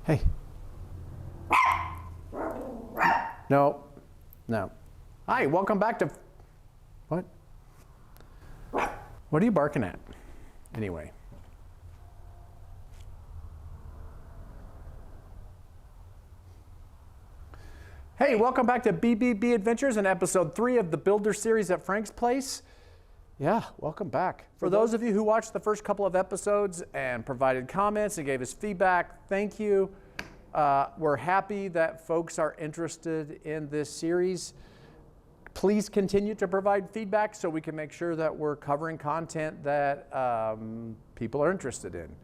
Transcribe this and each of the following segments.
Hey. No. No. Hi, welcome back to... What? What are you barking at? Anyway. Hey, welcome back to BBB Adventures and episode 3 of the Builder series at Frank's Place. Yeah, welcome back. For those of you who watched the first couple of episodes and provided comments and gave us feedback, thank you. We're happy that folks are interested in this series. Please continue to provide feedback so we can make sure that we're covering content that people are interested in.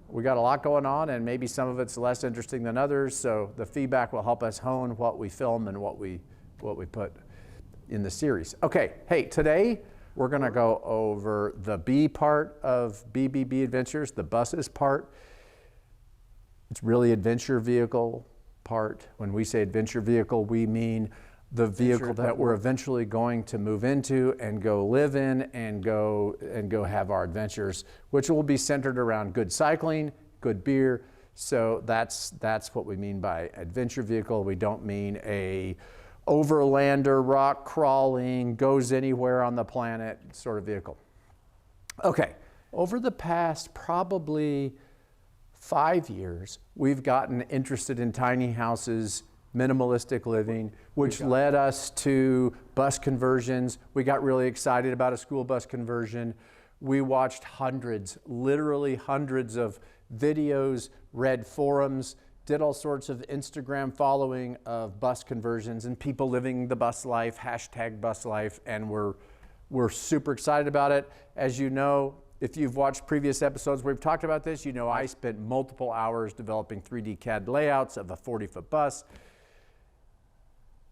We got a lot going on, and maybe some of it's less interesting than others, so the feedback will help us hone what we film and what we put in the series. Okay, hey, today we're gonna go over the B part of BBB Adventures, the buses part. It's really adventure vehicle part. When we say adventure vehicle, we mean the vehicle that we're eventually going to move into and go live in and go have our adventures, which will be centered around good cycling, good beer. So that's what we mean by adventure vehicle. We don't mean a overlander, rock crawling, goes anywhere on the planet sort of vehicle. Okay, over the past probably 5 years, we've gotten interested in tiny houses, minimalistic living, which led us to bus conversions. We got really excited about a school bus conversion. We watched hundreds, literally hundreds of videos, read forums, did all sorts of Instagram following of bus conversions and people living the bus life, hashtag bus life, and we're super excited about it. As you know, if you've watched previous episodes where we've talked about this, you know I spent multiple hours developing 3D CAD layouts of a 40-foot bus.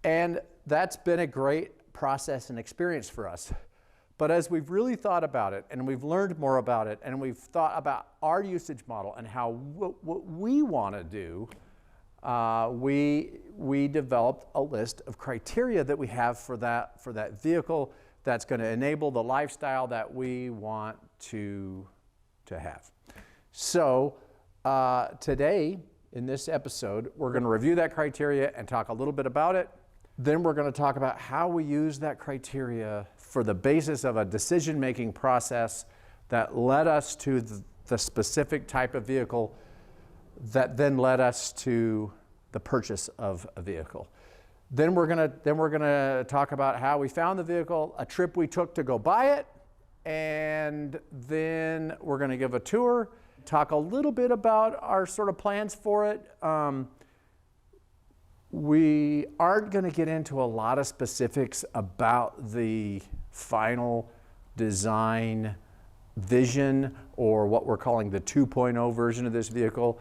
And that's been a great process and experience for us. But as we've really thought about it, and we've learned more about it, and we've thought about our usage model and how what we want to do, we developed a list of criteria that we have for that vehicle that's going to enable the lifestyle that we want to have. So today, in this episode, we're going to review that criteria and talk a little bit about it. Then we're going to talk about how we use that criteria for the basis of a decision-making process that led us to the specific type of vehicle that then led us to the purchase of a vehicle. Then we're gonna talk about how we found the vehicle, a trip we took to go buy it, and then we're gonna give a tour, talk a little bit about our sort of plans for it. We aren't going to get into a lot of specifics about the final design vision or what we're calling the 2.0 version of this vehicle.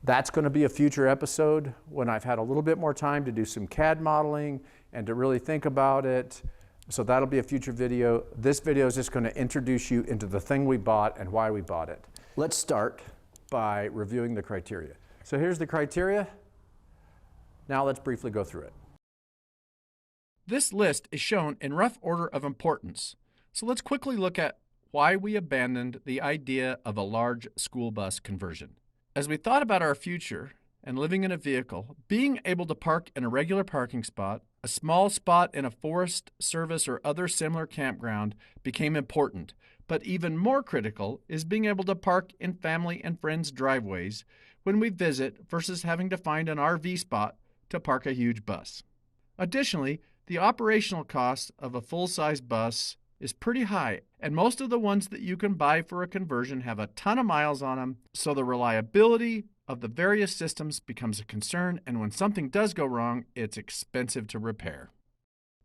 That's going to be a future episode when I've had a little bit more time to do some CAD modeling and to really think about it. So that'll be a future video. This video is just going to introduce you into the thing we bought and why we bought it. Let's start by reviewing the criteria. So here's the criteria. Now let's briefly go through it. This list is shown in rough order of importance, so let's quickly look at why we abandoned the idea of a large school bus conversion. As we thought about our future and living in a vehicle, being able to park in a regular parking spot, a small spot in a forest service or other similar campground became important, but even more critical is being able to park in family and friends' driveways when we visit versus having to find an RV spot to park a huge bus. Additionally, the operational cost of a full-size bus is pretty high, and most of the ones that you can buy for a conversion have a ton of miles on them, so the reliability of the various systems becomes a concern, and when something does go wrong, it's expensive to repair.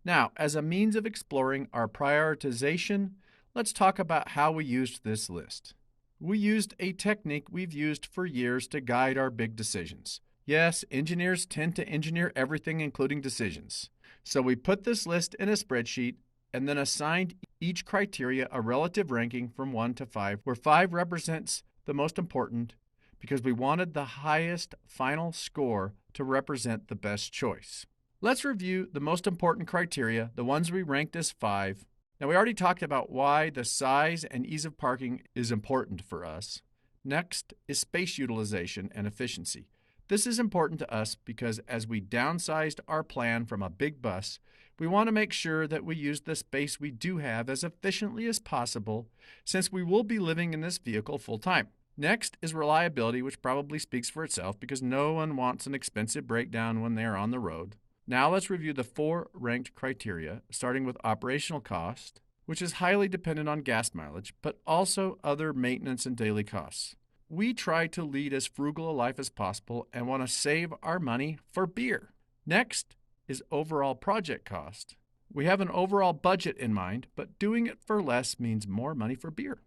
Now, as a means of exploring our prioritization, let's talk about how we used this list. We used a technique we've used for years to guide our big decisions. Yes, engineers tend to engineer everything, including decisions. So we put this list in a spreadsheet and then assigned each criteria a relative ranking from 1 to 5, where 5 represents the most important because we wanted the highest final score to represent the best choice. Let's review the most important criteria, the ones we ranked as 5. Now, we already talked about why the size and ease of parking is important for us. Next is space utilization and efficiency. This is important to us because as we downsized our plan from a big bus, we want to make sure that we use the space we do have as efficiently as possible since we will be living in this vehicle full time. Next is reliability, which probably speaks for itself because no one wants an expensive breakdown when they are on the road. Now let's review the 4 ranked criteria, starting with operational cost, which is highly dependent on gas mileage, but also other maintenance and daily costs. We try to lead as frugal a life as possible and want to save our money for beer. Next is overall project cost. We have an overall budget in mind, but doing it for less means more money for beer.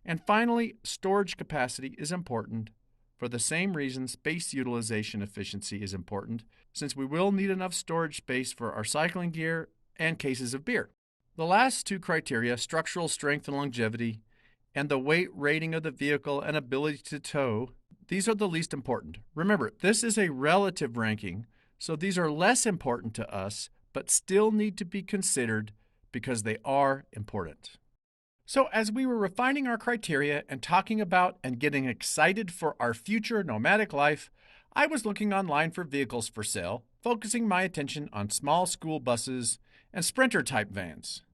And finally, storage capacity is important. For the same reason, space utilization efficiency is important, since we will need enough storage space for our cycling gear and cases of beer. The last 2 criteria, structural strength and longevity, and the weight rating of the vehicle and ability to tow, these are the least important. Remember, this is a relative ranking, so these are less important to us, but still need to be considered because they are important. So as we were refining our criteria and talking about and getting excited for our future nomadic life, I was looking online for vehicles for sale, focusing my attention on small school buses and Sprinter-type vans.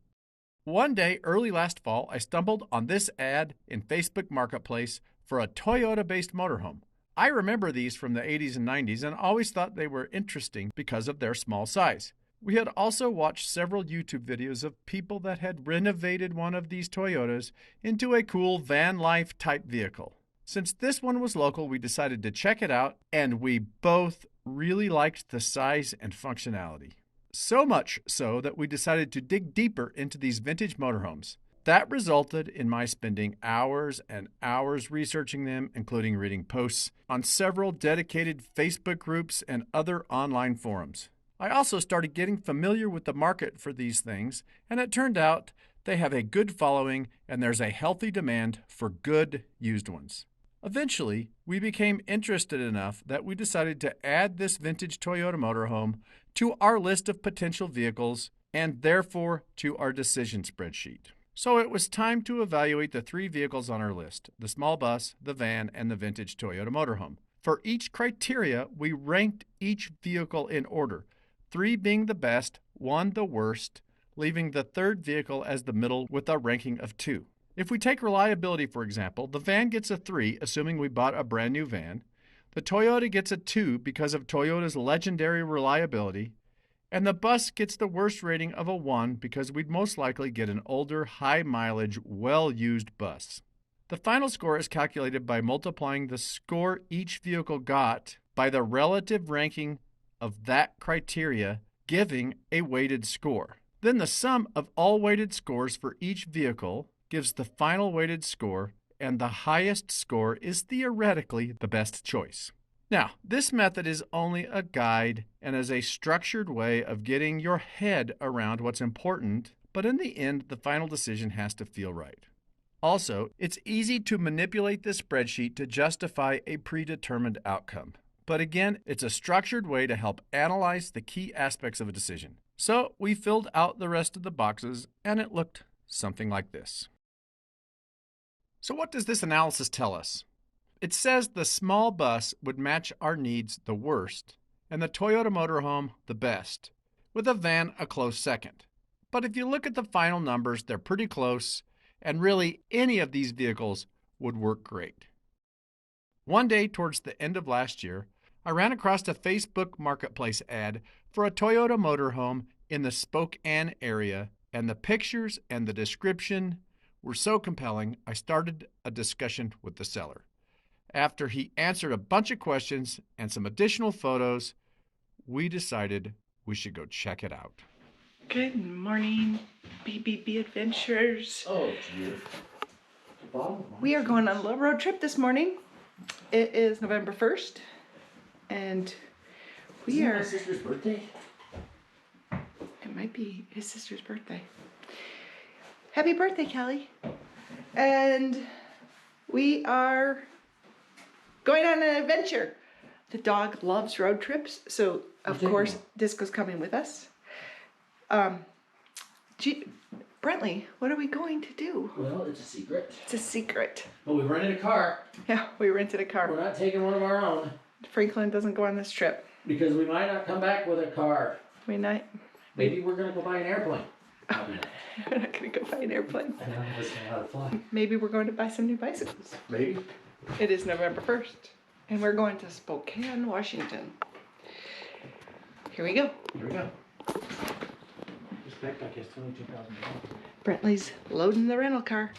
One day early last fall, I stumbled on this ad in Facebook Marketplace for a Toyota-based motorhome. I remember these from the 80s and 90s and always thought they were interesting because of their small size. We had also watched several YouTube videos of people that had renovated one of these Toyotas into a cool van life type vehicle. Since this one was local, we decided to check it out, and we both really liked the size and functionality. So much so that we decided to dig deeper into these vintage motorhomes. That resulted in my spending hours and hours researching them, including reading posts on several dedicated Facebook groups and other online forums. I also started getting familiar with the market for these things, and it turned out they have a good following and there's a healthy demand for good used ones. Eventually, we became interested enough that we decided to add this vintage Toyota motorhome to our list of potential vehicles and therefore to our decision spreadsheet. So it was time to evaluate the 3 vehicles on our list: the small bus, the van, and the vintage Toyota motorhome. For each criteria, we ranked each vehicle in order, 3 being the best, 1 the worst, leaving the 3rd vehicle as the middle with a ranking of 2. If we take reliability, for example, the van gets a 3, assuming we bought a brand new van. The Toyota gets a 2 because of Toyota's legendary reliability. And the bus gets the worst rating of a 1 because we'd most likely get an older, high-mileage, well-used bus. The final score is calculated by multiplying the score each vehicle got by the relative ranking of that criteria, giving a weighted score. Then the sum of all weighted scores for each vehicle gives the final weighted score, and the highest score is theoretically the best choice. Now, this method is only a guide and is a structured way of getting your head around what's important, but in the end, the final decision has to feel right. Also, it's easy to manipulate this spreadsheet to justify a predetermined outcome. But again, it's a structured way to help analyze the key aspects of a decision. So we filled out the rest of the boxes, and it looked something like this. So what does this analysis tell us? It says the small bus would match our needs the worst, and the Toyota motorhome the best, with a van a close second. But if you look at the final numbers, they're pretty close, and really any of these vehicles would work great. One day towards the end of last year, I ran across a Facebook Marketplace ad for a Toyota motorhome in the Spokane area, and the pictures and the description were so compelling, I started a discussion with the seller. After he answered a bunch of questions and some additional photos, we decided we should go check it out. Good morning, BBB Adventures. Oh, dear. We are going on a little road trip this morning. It is November 1st, and we are... my sister's birthday? It might be his sister's birthday. Happy birthday, Kelly. And we are going on an adventure. The dog loves road trips, so of course Disco's coming with us. Brentley, what are we going to do? Well, it's a secret. It's a secret. But we rented a car. Yeah, we rented a car. We're not taking one of our own. Franklin doesn't go on this trip. Because we might not come back with a car. Maybe We're going to go buy an airplane. we're not going to go buy an airplane. I don't know how to fly. Maybe we're going to buy some new bicycles. Maybe. It is November 1st, and we're going to Spokane, Washington. Here we go. Here we go. This backpack has $22,000. Brentley's loading the rental car.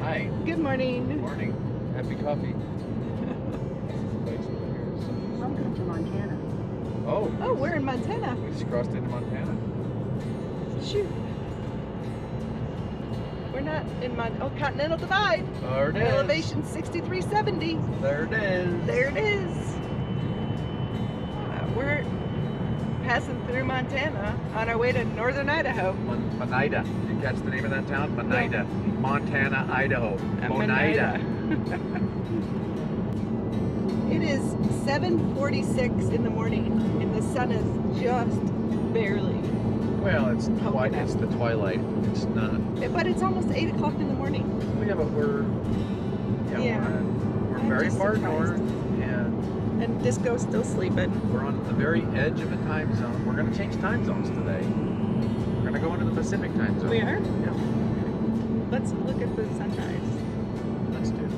Hi. Good morning. Morning. Happy coffee. Welcome to Montana. Oh. Oh, we're in Montana. We just crossed into Montana. Shoot. We're not in Continental Divide. There it is. Elevation 6370. There it is. There it is. We're passing through Montana on our way to northern Idaho. Maida. Did you catch the name of that town? Maida. Montana, Idaho. Maida. It is 7:46 in the morning, and the sun is just barely. Well, it's Poking out. the twilight. It's not. But it's almost 8 o'clock in the morning. Yeah, but we're I'm very just far surprised. north, and And Disco's still sleeping. we're on the very edge of a time zone. We're going to change time zones today. We're going to go into the Pacific time zone. We are? Yeah. Let's look at the sunrise. Let's do.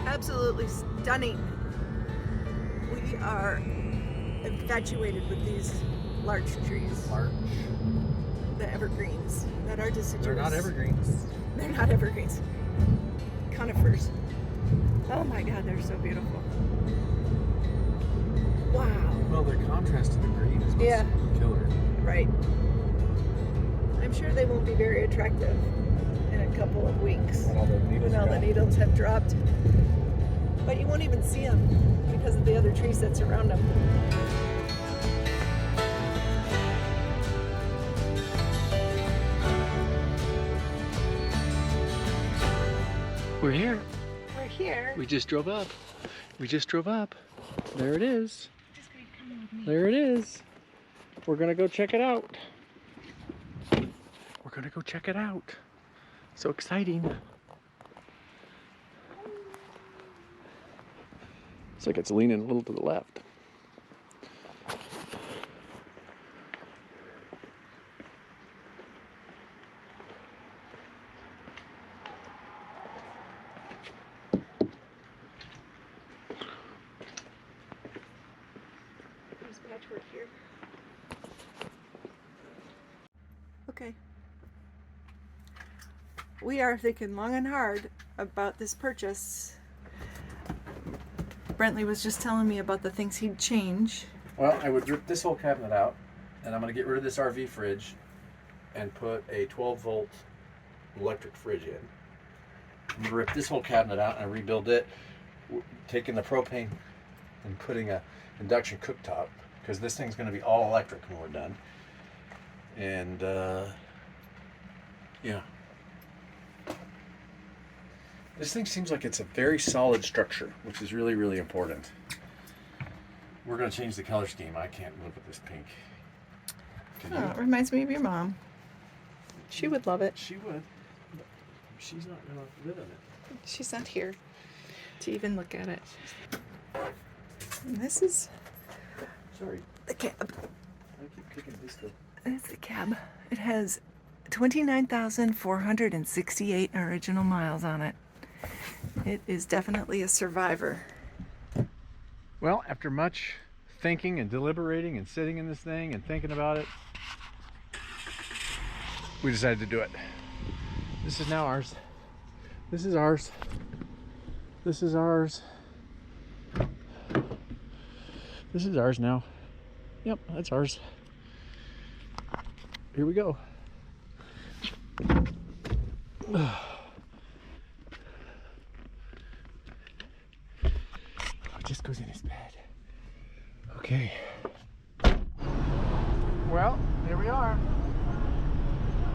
Absolutely stunning. We are infatuated with these large trees. Large. The evergreens that are deciduous. They're not evergreens. They're not evergreens. Conifers. Oh my God, they're so beautiful. Wow. Well, the contrast to the green is what's Yeah. killer. Right. I'm sure they won't be very attractive in a couple of weeks When all the needles when all are the gone. needles have dropped. But you won't even see them because of the other trees that surround them. We're here. We're here. We just drove up. There it is. There it is. We're gonna go check it out. So exciting. Looks like it's leaning a little to the left. There's patchwork here. Okay. We are thinking long and hard about this purchase. Brentley was just telling me about the things he'd change. Well, I would rip this whole cabinet out, and I'm going to get rid of this RV fridge and put a 12-volt electric fridge in. I'm going to rip this whole cabinet out and rebuild it, taking the propane and putting a induction cooktop, because this thing's going to be all electric when we're done. And, yeah. This thing seems like it's a very solid structure, which is really, really important. We're going to change the color scheme. I can't live with this pink. Can you? Oh, it reminds me of your mom. She would love it. She would. But she's not going to live in it. She's not here to even look at it. And this is Sorry. the cab. I keep kicking this stuff. It's the cab. It has 29,468 original miles on it. It is definitely a survivor. Well, after much thinking and deliberating and sitting in this thing and thinking about it, we decided to do it. This is now ours. This is ours. This is ours. This is ours now. Yep, that's ours. Here we go. Just goes in his bed. Okay. Well, here we are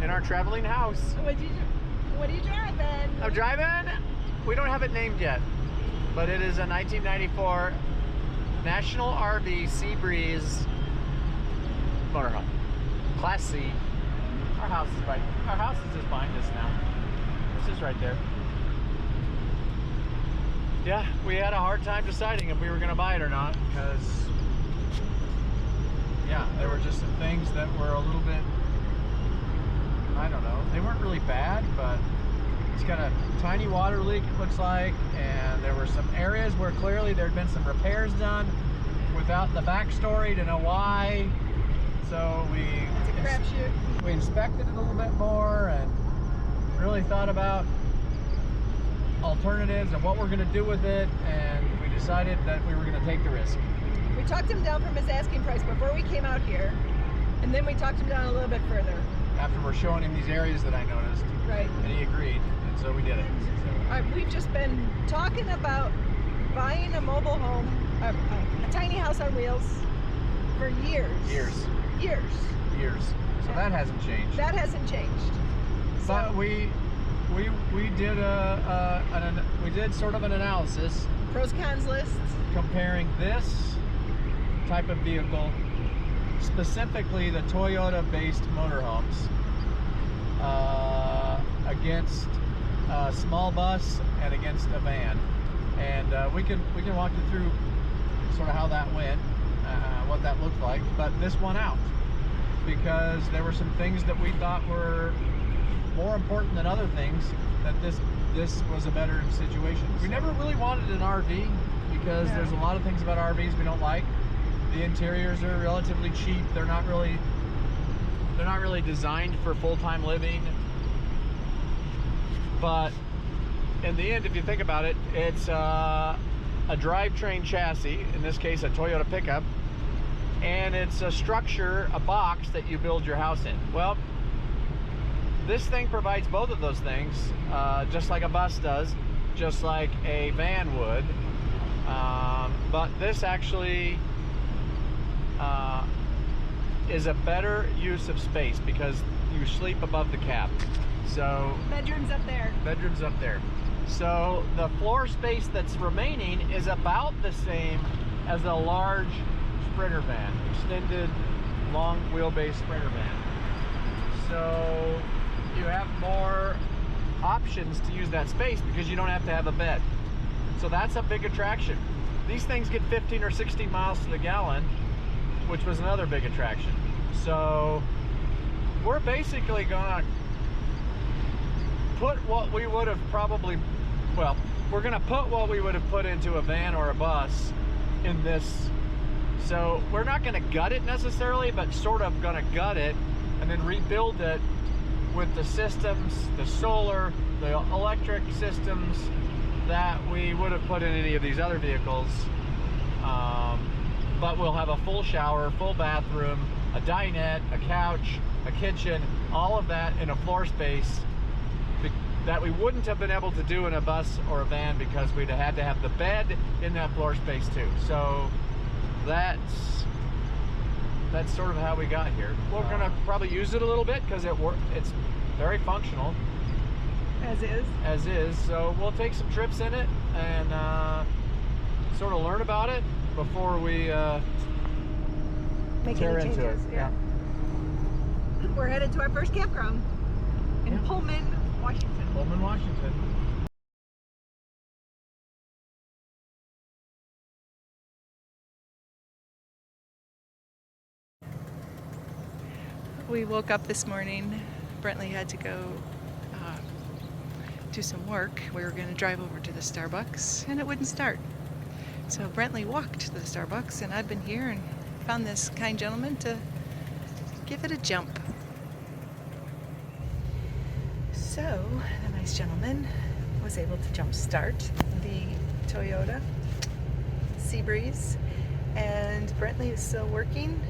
in our traveling house. What are you driving? I'm driving. We don't have it named yet, but it is a 1994 National RV Sea Breeze motorhome, Class C. Our house is just behind us now. This is right there. Yeah, we had a hard time deciding if we were going to buy it or not, because yeah, there were just some things that were a little bit, I don't know, they weren't really bad, but it's got a tiny water leak, it looks like, and there were some areas where clearly there had been some repairs done without the backstory to know why. So It's a crapshoot. we inspected it a little bit more and really thought about alternatives and what we're going to do with it, and we decided that we were going to take the risk. We talked him down from his asking price before we came out here, and then we talked him down a little bit further. After we're showing him these areas that I noticed, Right. and he agreed, and so we did it. We've just been talking about buying a mobile home, a tiny house on wheels, for years. Years. So that hasn't changed. That hasn't changed. But So, we did sort of an analysis pros cons list. comparing this type of vehicle, specifically the Toyota-based motorhomes, against a small bus and against a van, and we can walk you through sort of how that went, what that looked like. But this won out because there were some things that we thought were more important than other things, that this was a better situation. We never really wanted an RV because No. there's a lot of things about RVs we don't like. The interiors are relatively cheap. They're not really designed for full-time living. But in the end, if you think about it, it's a drivetrain chassis, in this case a Toyota pickup, and it's a structure, a box that you build your house in. Well, this thing provides both of those things, just like a bus does, just like a van would. But this actually is a better use of space because you sleep above the cab. So Bedroom's up there. bedroom's up there. So the floor space that's remaining is about the same as a large Sprinter van, extended long wheelbase Sprinter van. So you have more options to use that space because you don't have to have a bed. So that's a big attraction. These things get 15 or 16 miles to the gallon, which was another big attraction. So we're basically gonna put what we would have probably, well, we're gonna put what we would have put into a van or a bus in this. So we're not gonna gut it necessarily, but sort of gonna gut it and then rebuild it with the systems, the solar, the electric systems that we would have put in any of these other vehicles. But we'll have a full shower, full bathroom, a dinette, a couch, a kitchen, all of that in a floor space that we wouldn't have been able to do in a bus or a van because we'd have had to have the bed in that floor space too. So that's sort of how we got here. We're gonna probably use it a little bit because it's very functional as is. So we'll take some trips in it and sort of learn about it before we Make tear any into it. changes. Yeah. We're headed to our first campground in Pullman, Washington. Pullman, Washington. We woke up this morning. Brentley had to go do some work. We were going to drive over to the Starbucks and it wouldn't start. So Brentley walked to the Starbucks and I've been here and found this kind gentleman to give it a jump. So, the nice gentleman was able to jump start the Toyota Seabreeze, and Brentley is still working.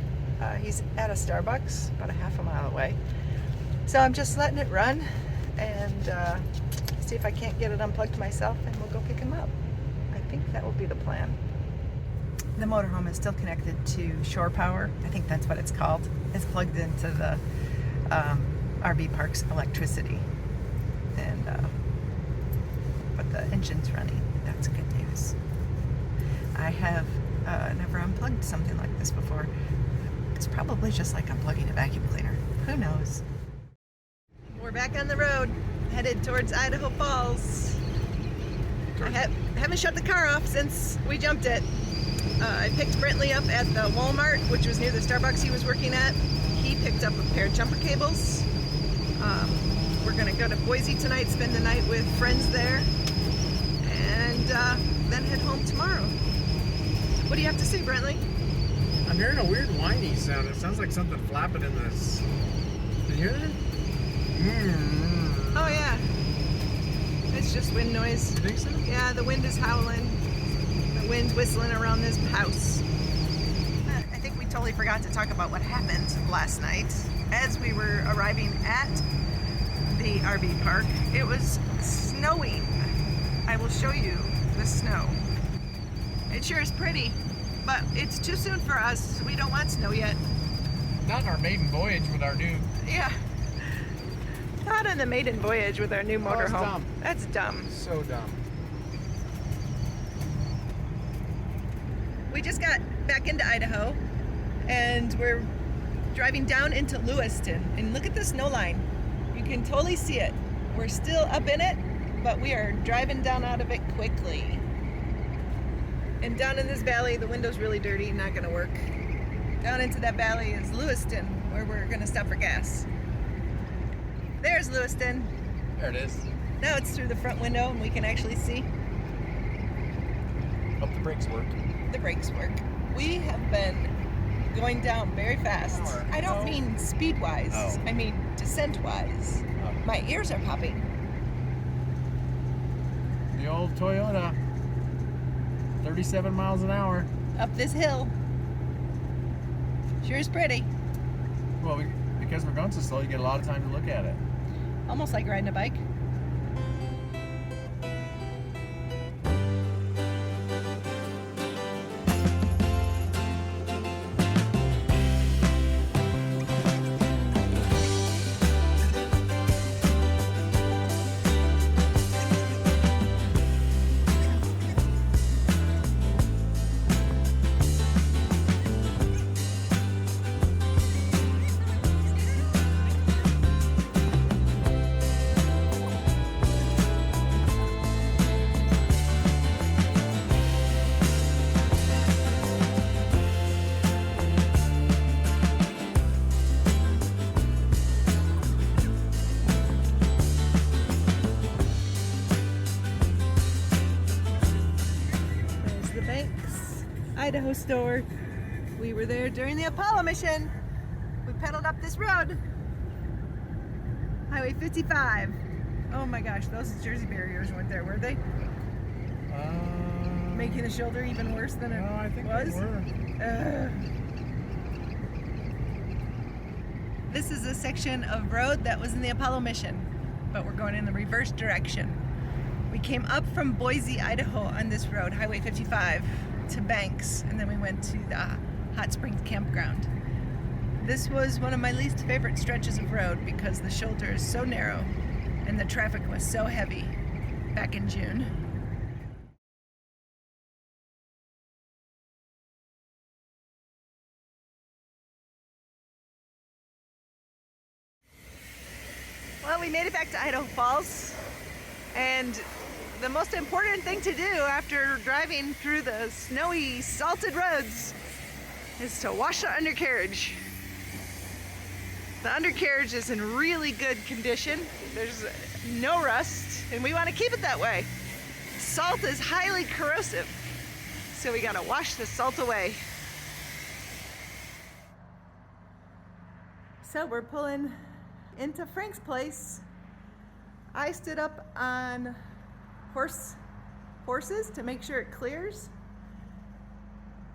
He's at a Starbucks about a half a mile away. So I'm just letting it run and see if I can't get it unplugged myself, and we'll go pick him up. I think that will be the plan. The motorhome is still connected to shore power. I think that's what it's called. It's plugged into the RV park's electricity, and but the engine's running. That's good news. I have never unplugged something like this before. It's probably just like unplugging a vacuum cleaner. Who knows? We're back on the road, headed towards Idaho Falls. I haven't shut the car off since we jumped it. I picked Brentley up at the Walmart, which was near the Starbucks he was working at. He picked up a pair of jumper cables. We're gonna go to Boise tonight, spend the night with friends there, and then head home tomorrow. What do you have to say, Brentley? I'm hearing a weird whiny sound. It sounds like something flapping in this. Did you hear that? Oh yeah. It's just wind noise. You think so? Yeah, the wind is howling. The wind's whistling around this house. I think we totally forgot to talk about what happened last night. As we were arriving at the RV park, it was snowing. I will show you the snow. It sure is pretty, but it's too soon for us. We don't want snow yet. Not in our maiden voyage with our new. Yeah. Not on the maiden voyage with our new motorhome. That's dumb. That's dumb. So dumb. We just got back into Idaho, and we're driving down into Lewiston, and look at the snow line. You can totally see it. We're still up in it, but we are driving down out of it quickly. And down in this valley, the window's really dirty, not gonna work. Down into that valley is Lewiston, where we're gonna stop for gas. There's Lewiston. There it is. Now it's through the front window and we can actually see. Hope the brakes work. The brakes work. We have been going down very fast. I don't mean speed-wise. Oh. I mean descent-wise. Oh. My ears are popping. The old Toyota. 37 miles an hour. Up this hill. Sure is pretty. Well, because we're going so slow, you get a lot of time to look at it. Almost like riding a bike. Idaho store. We were there during the Apollo mission. We pedaled up this road. Highway 55. Oh my gosh, those Jersey barriers weren't there, were they? Making the shoulder even worse than it No, I think was? they were. This is a section of road that was in the Apollo mission, but we're going in the reverse direction. We came up from Boise, Idaho on this road, Highway 55, to Banks, and then we went to the Hot Springs campground. This was one of my least favorite stretches of road because the shoulder is so narrow and the traffic was so heavy back in June. Well, we made it back to Idaho Falls, and the most important thing to do after driving through the snowy, salted roads is to wash the undercarriage. The undercarriage is in really good condition. There's no rust, and we want to keep it that way. Salt is highly corrosive, so we gotta wash the salt away. So we're pulling into Frank's place. I stood up on horses to make sure it clears.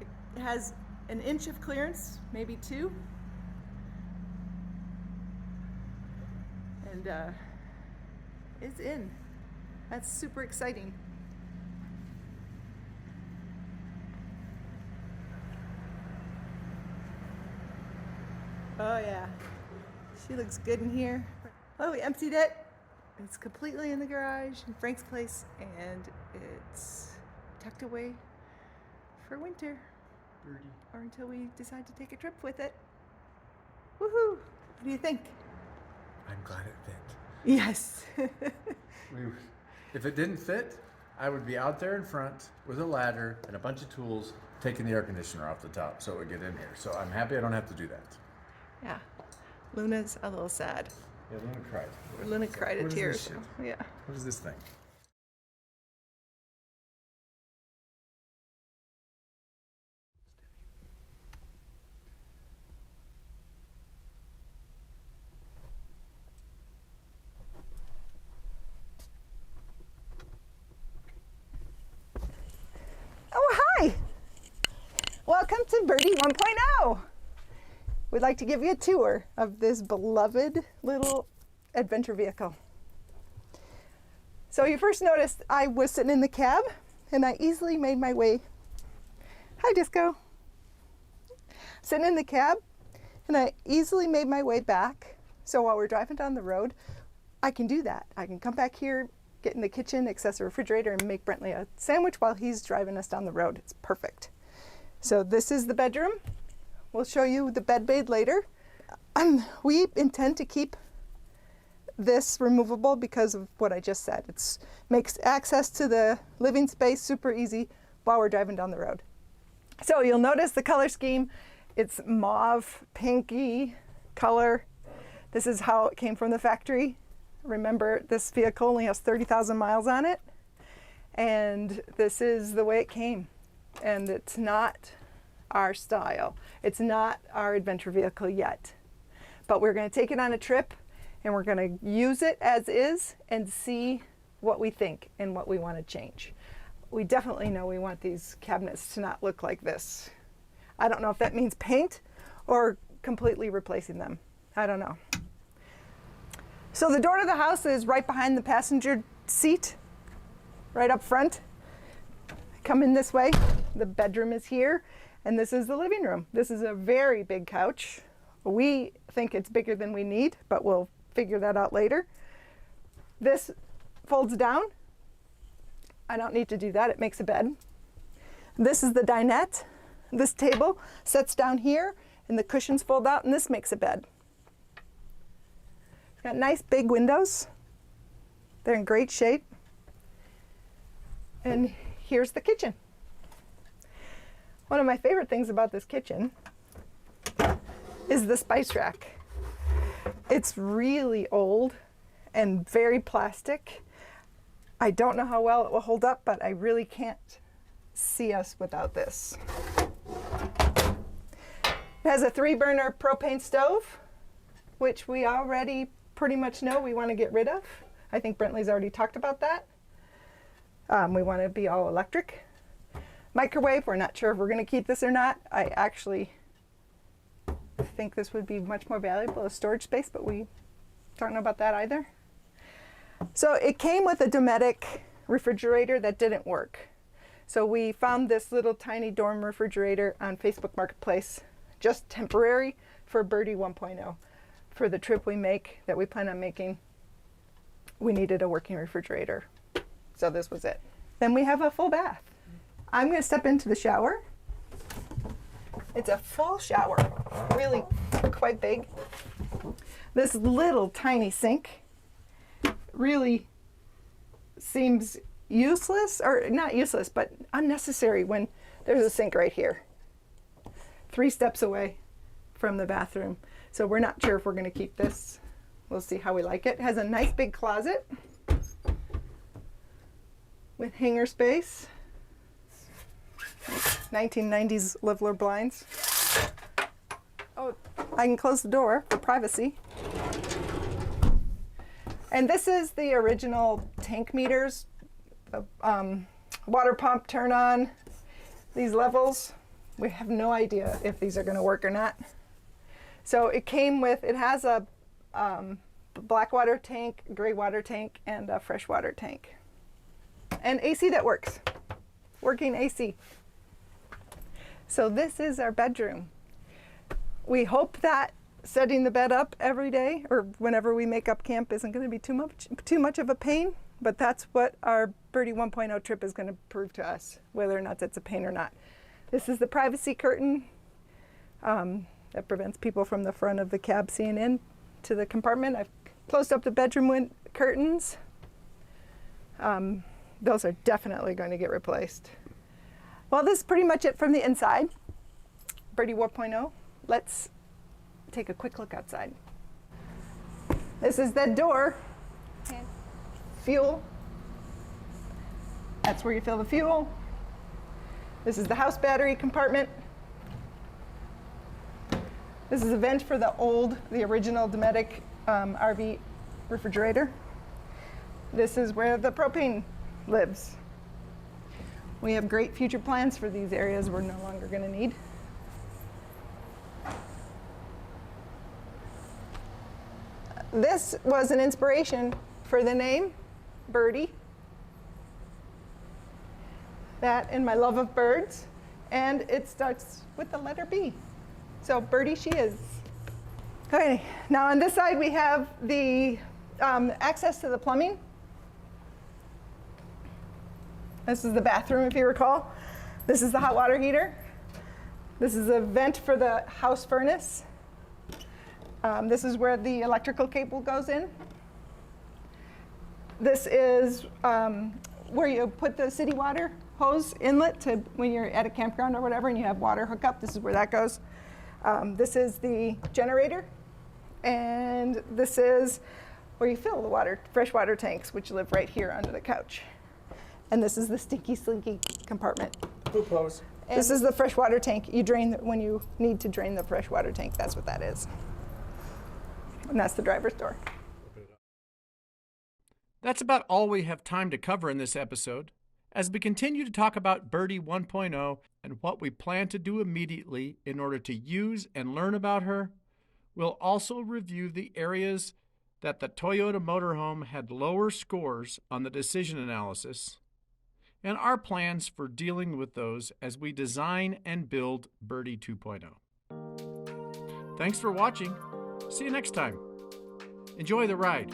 It has an inch of clearance, maybe 2. And it's in. That's super exciting. Oh yeah, she looks good in here. Oh, we emptied it. It's completely in the garage in Frank's place, and it's tucked away for winter. Birdie. Or until we decide to take a trip with it. Woohoo! What do you think? I'm glad it fit. Yes. If it didn't fit, I would be out there in front with a ladder and a bunch of tools taking the air conditioner off the top so it would get in here. So I'm happy I don't have to do that. Yeah. Luna's a little sad. Yeah, Luna cried. Luna cried a What is tear. this shit? Yeah. What is this thing? Oh, hi! Welcome to Birdie 1.0. We'd like to give you a tour of this beloved little adventure vehicle. So you first noticed I was sitting in the cab and I easily made my way. Hi, Disco. Sitting in the cab and I easily made my way back. So while we're driving down the road, I can do that. I can come back here, get in the kitchen, access a refrigerator, and make Brentley a sandwich while he's driving us down the road. It's perfect. So this is the bedroom. We'll show you the bed bade later. We intend to keep this removable because of what I just said. It makes access to the living space super easy while we're driving down the road. So you'll notice the color scheme. It's mauve, pinky color. This is how it came from the factory. Remember, this vehicle only has 30,000 miles on it. And this is the way it came. And it's not our style. It's not our adventure vehicle yet. But we're going to take it on a trip and we're going to use it as is and see what we think and what we want to change. We definitely know we want these cabinets to not look like this. I don't know if that means paint or completely replacing them. I don't know. So the door to the house is right behind the passenger seat, right up front. Come in this way. The bedroom is here, and this is the living room. This is a very big couch. We think it's bigger than we need, but we'll figure that out later. This folds down. I don't need to do that. It makes a bed. This is the dinette. This table sets down here, and the cushions fold out, and this makes a bed. It's got nice big windows. They're in great shape. And here's the kitchen. One of my favorite things about this kitchen is the spice rack. It's really old and very plastic. I don't know how well it will hold up, but I really can't see us without this. It has a 3-burner propane stove, which we already pretty much know we want to get rid of. I think Brentley's already talked about that. We want to be all electric. Microwave, we're not sure if we're going to keep this or not. I actually think this would be much more valuable as storage space, but we don't know about that either. So it came with a Dometic refrigerator that didn't work. So we found this little tiny dorm refrigerator on Facebook Marketplace, just temporary for Birdie 1.0. For the trip we make, that we plan on making, we needed a working refrigerator. So this was it. Then we have a full bath. I'm going to step into the shower. It's a full shower, really quite big. This little tiny sink really seems useless, or not useless, but unnecessary when there's a sink right here, 3 steps away from the bathroom. So we're not sure if we're going to keep this. We'll see how we like it. It has a nice big closet with hanger space. 1990s Livler blinds. Oh, I can close the door for privacy. And this is the original tank meters, water pump turn on, these levels. We have no idea if these are going to work or not. So it came with, it has a black water tank, gray water tank, and a fresh water tank. And AC that works, working AC. So this is our bedroom. We hope that setting the bed up every day or whenever we make up camp isn't going to be too much of a pain, but that's what our Birdie 1.0 trip is going to prove to us, whether or not that's a pain or not. This is the privacy curtain that prevents people from the front of the cab seeing in to the compartment. I've closed up the bedroom curtains. Those are definitely going to get replaced. Well, this is pretty much it from the inside. Birdie 1.0. Let's take a quick look outside. This is the door. Fuel. That's where you fill the fuel. This is the house battery compartment. This is a vent for the original Dometic RV refrigerator. This is where the propane lives. We have great future plans for these areas we're no longer going to need. This was an inspiration for the name, Birdie. That and my love of birds, and it starts with the letter B. So Birdie she is. Okay, now on this side we have the access to the plumbing. This is the bathroom, if you recall. This is the hot water heater. This is a vent for the house furnace. This is where the electrical cable goes in. This is where you put the city water hose inlet to when you're at a campground or whatever and you have water hookup. This is where that goes. This is the generator. And this is where you fill the water, freshwater tanks, which live right here under the couch. And this is the stinky, slinky compartment. Poop hose. This is the freshwater tank. You drain when you need to drain the freshwater tank. That's what that is. And that's the driver's door. That's about all we have time to cover in this episode. As we continue to talk about Birdie 1.0 and what we plan to do immediately in order to use and learn about her, we'll also review the areas that the Toyota motorhome had lower scores on the decision analysis and our plans for dealing with those as we design and build Birdie 2.0. Thanks for watching. See you next time. Enjoy the ride.